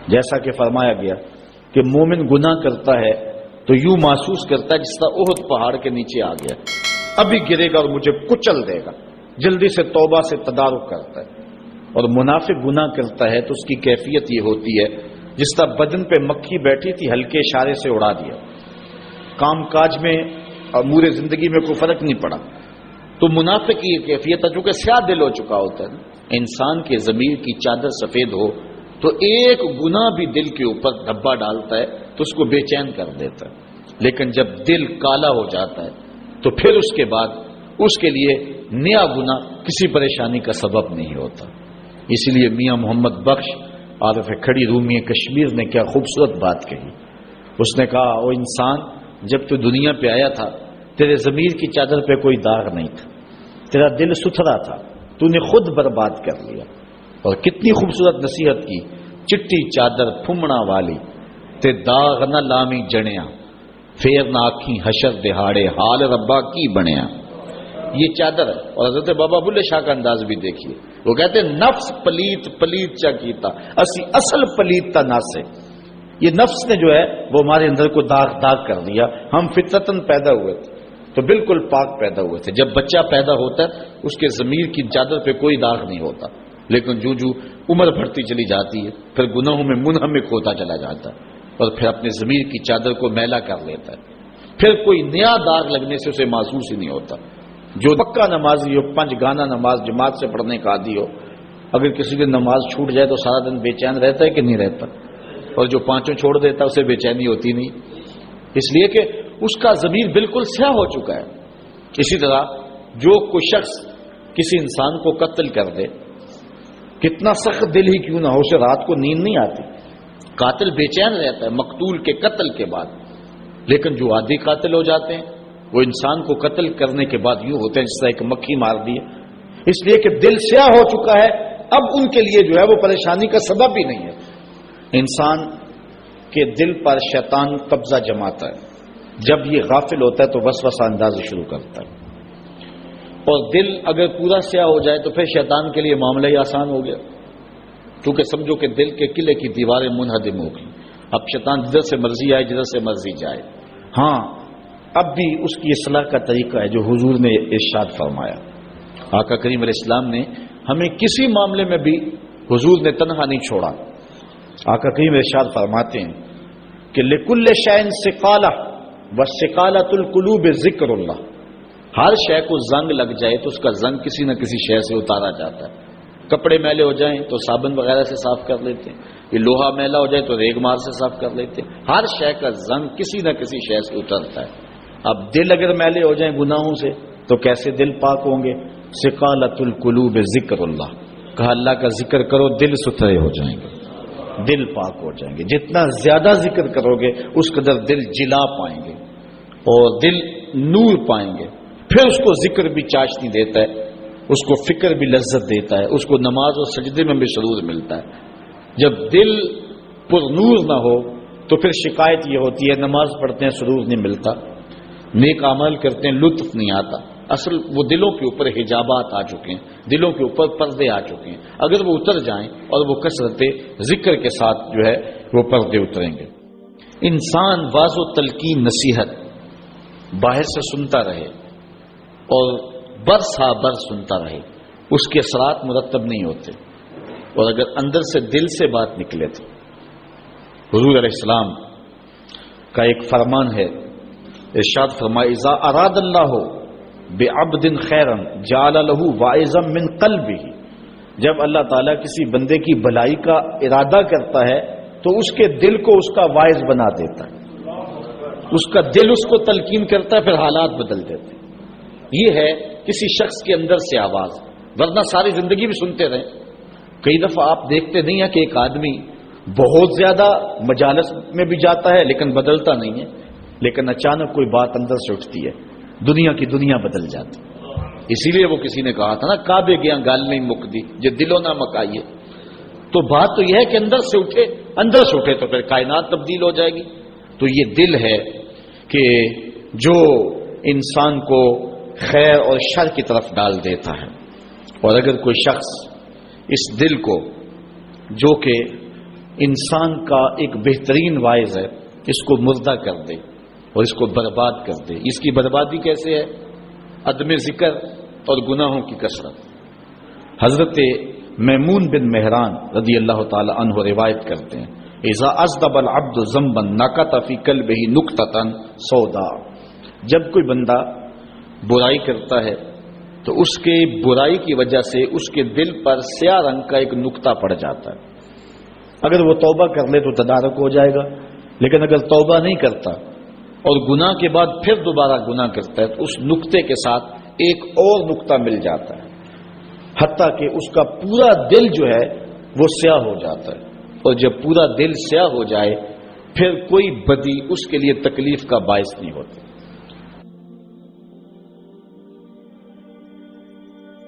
جیسا کہ فرمایا گیا کہ مومن گناہ کرتا ہے تو یوں محسوس کرتا ہے جس طرح احد پہاڑ کے نیچے آ گیا، ابھی گرے گا اور مجھے کچل دے گا، جلدی سے توبہ سے تدارک کرتا ہے۔ اور منافق گناہ کرتا ہے تو اس کی کیفیت یہ ہوتی ہے جس طرح بدن پہ مکھی بیٹھی تھی، ہلکے اشارے سے اڑا دیا، کام کاج میں امور زندگی میں کوئی فرق نہیں پڑا۔ تو منافق کی یہ کیفیت ہے، چونکہ سیاہ دل ہو چکا ہوتا ہے۔ انسان کے ضمیر کی چادر سفید ہو تو ایک گناہ بھی دل کے اوپر دھبا ڈالتا ہے تو اس کو بے چین کر دیتا ہے، لیکن جب دل کالا ہو جاتا ہے تو پھر اس کے بعد اس کے لیے نیا گناہ کسی پریشانی کا سبب نہیں ہوتا۔ اس لیے میاں محمد بخش عارف کھڑی رومی کشمیر نے کیا خوبصورت بات کہی۔ اس نے کہا، او انسان، جب تو دنیا پہ آیا تھا تیرے ضمیر کی چادر پہ کوئی داغ نہیں تھا، تیرا دل ستھرا تھا، تو نے خود برباد کر لیا۔ اور کتنی خوبصورت نصیحت کی، چٹی چادر پھمڑا والی تے داغ نہ لامی جڑیاں، پھر نہ آکھیں حشر دہاڑے حال ربا کی بنیا۔ یہ چادر ہے۔ اور حضرت بابا بلے شاہ کا انداز بھی دیکھیے، وہ کہتے ہیں نفس پلیت پلیت چا کیتا اسی اصل پلیت تا نہ سے۔ یہ نفس نے جو ہے وہ ہمارے اندر کو داغ داغ کر دیا۔ ہم فطرتاً پیدا ہوئے تھے تو بالکل پاک پیدا ہوئے تھے۔ جب بچہ پیدا ہوتا ہے اس کے ضمیر کی چادر پہ کوئی داغ نہیں ہوتا، لیکن جو عمر بڑھتی چلی جاتی ہے پھر گناہوں میں منہمک ہوتا چلا جاتا ہے اور پھر اپنے ضمیر کی چادر کو میلا کر لیتا ہے، پھر کوئی نیا داغ لگنے سے اسے محسوس ہی نہیں ہوتا۔ جو پکا نمازی ہو، 5 گانا نماز جماعت سے پڑھنے کا عادی ہو، اگر کسی دن نماز چھوٹ جائے تو سارا دن بے چین رہتا ہے کہ نہیں رہتا؟ اور جو 5 چھوڑ دیتا ہے اسے بے چینی ہوتی نہیں، اس لیے کہ اس کا ضمیر بالکل سیاہ ہو چکا ہے۔ اسی طرح جو کوئی شخص کسی انسان کو قتل کر دے، کتنا سخت دل ہی کیوں نہ ہو، اسے رات کو نیند نہیں آتی، قاتل بے چین رہتا ہے مقتول کے قتل کے بعد۔ لیکن جو عادی قاتل ہو جاتے ہیں وہ انسان کو قتل کرنے کے بعد یوں ہوتے ہیں جس طرح ایک مکھی مار دی ہے، اس لیے کہ دل سیاہ ہو چکا ہے، اب ان کے لیے جو ہے وہ پریشانی کا سبب بھی نہیں ہے۔ انسان کے دل پر شیطان قبضہ جماتا ہے، جب یہ غافل ہوتا ہے تو وسوسہ اندازی شروع کرتا ہے، اور دل اگر پورا سیاہ ہو جائے تو پھر شیطان کے لیے معاملہ ہی آسان ہو گیا، کیونکہ سمجھو کہ دل کے قلعے کی دیواریں منہدم ہو گئی، اب شیطان جدھر سے مرضی آئے جدھر سے مرضی جائے۔ ہاں، اب بھی اس کی اصلاح کا طریقہ ہے جو حضور نے ارشاد فرمایا۔ آقا کریم علیہ السلام نے ہمیں کسی معاملے میں بھی حضور نے تنہا نہیں چھوڑا۔ آقا کریم ارشاد فرماتے ہیں کہ لکل شیء ثقالہ وثقالۃ القلوب ذکر اللہ، ہر شے کو زنگ لگ جائے تو اس کا زنگ کسی نہ کسی شے سے اتارا جاتا ہے۔ کپڑے میلے ہو جائیں تو صابن وغیرہ سے صاف کر لیتے ہیں، یہ لوہا میلا ہو جائے تو ریگ مار سے صاف کر لیتے ہیں، ہر شے کا زنگ کسی نہ کسی شے سے اترتا ہے۔ اب دل اگر میلے ہو جائیں گناہوں سے تو کیسے دل پاک ہوں گے؟ ثقالۃ القلوب ذکر اللہ، کہا اللہ کا ذکر کرو دل ستھرے ہو جائیں گے، دل پاک ہو جائیں گے۔ جتنا زیادہ ذکر کرو گے اس قدر دل جلا پائیں گے اور دل نور پائیں گے، پھر اس کو ذکر بھی چاشنی دیتا ہے، اس کو فکر بھی لذت دیتا ہے، اس کو نماز اور سجدے میں بھی سرور ملتا ہے۔ جب دل پر نور نہ ہو تو پھر شکایت یہ ہوتی ہے نماز پڑھتے ہیں سرور نہیں ملتا، نیک عمل کرتے ہیں لطف نہیں آتا۔ اصل وہ دلوں کے اوپر حجابات آ چکے ہیں، دلوں کے اوپر پردے آ چکے ہیں، اگر وہ اتر جائیں اور وہ کثرت ذکر کے ساتھ جو ہے وہ پردے اتریں گے۔ انسان واضح و تلقین نصیحت باہر سے سنتا رہے اور برس ہا برس سنتا رہے، اس کے اثرات مرتب نہیں ہوتے، اور اگر اندر سے دل سے بات نکلے تو حضور علیہ السلام کا ایک فرمان ہے، ارشاد فرمائے اذا اراد اللہ بعبد خیرا جعل له واعظا من قلبه، جب اللہ تعالیٰ کسی بندے کی بھلائی کا ارادہ کرتا ہے تو اس کے دل کو اس کا واعظ بنا دیتا ہے، اس کا دل اس کو تلقین کرتا ہے، پھر حالات بدل دیتے ہیں۔ یہ ہے کسی شخص کے اندر سے آواز، ورنہ ساری زندگی بھی سنتے رہیں۔ کئی دفعہ آپ دیکھتے نہیں ہیں کہ ایک آدمی بہت زیادہ مجالس میں بھی جاتا ہے لیکن بدلتا نہیں ہے، لیکن اچانک کوئی بات اندر سے اٹھتی ہے، دنیا کی دنیا بدل جاتی۔ اسی لیے وہ کسی نے کہا تھا نا، کعبے گیا گال نہیں مکدی جو دلوں نہ مکائیے۔ تو بات تو یہ ہے کہ اندر سے اٹھے، اندر سے اٹھے تو پھر کائنات تبدیل ہو جائے گی۔ تو یہ دل ہے کہ جو انسان کو خیر اور شر کی طرف ڈال دیتا ہے، اور اگر کوئی شخص اس دل کو جو کہ انسان کا ایک بہترین واعظ ہے، اس کو مردہ کر دے اور اس کو برباد کر دے۔ اس کی بربادی کیسے ہے؟ عدم ذکر اور گناہوں کی کثرت۔ حضرت میمون بن مہران رضی اللہ تعالی عنہ روایت کرتے ہیں، اذا اذنب العبد ذنبا نکت فی قلبہ نکتۃ سودا، جب کوئی بندہ برائی کرتا ہے تو اس کے برائی کی وجہ سے اس کے دل پر سیاہ رنگ کا ایک نقطہ پڑ جاتا ہے۔ اگر وہ توبہ کر لے تو تدارک ہو جائے گا، لیکن اگر توبہ نہیں کرتا اور گناہ کے بعد پھر دوبارہ گناہ کرتا ہے تو اس نقطے کے ساتھ ایک اور نقطہ مل جاتا ہے، حتیٰ کہ اس کا پورا دل جو ہے وہ سیاہ ہو جاتا ہے، اور جب پورا دل سیاہ ہو جائے پھر کوئی بدی اس کے لیے تکلیف کا باعث نہیں ہوتی۔